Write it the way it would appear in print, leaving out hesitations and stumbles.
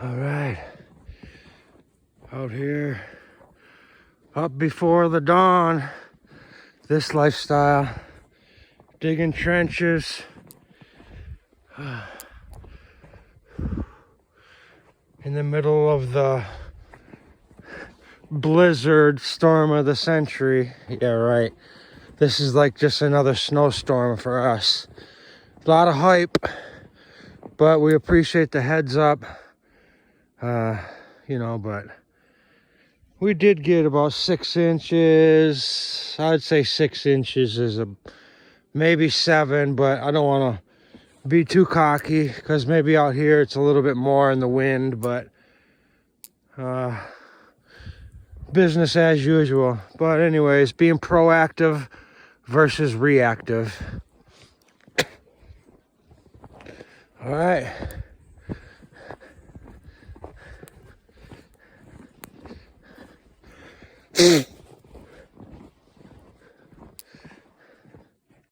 All right, out here, up before the dawn, this lifestyle, digging trenches, in the middle of the blizzard storm of the century. Yeah, right. This is like just another snowstorm for us. A lot of hype, but we appreciate the heads up. You know, but we did get about 6 inches. I'd say 6 inches is maybe 7, but I don't want to be too cocky because maybe out here it's a little bit more in the wind, but business as usual. But anyways, being proactive versus reactive. All right.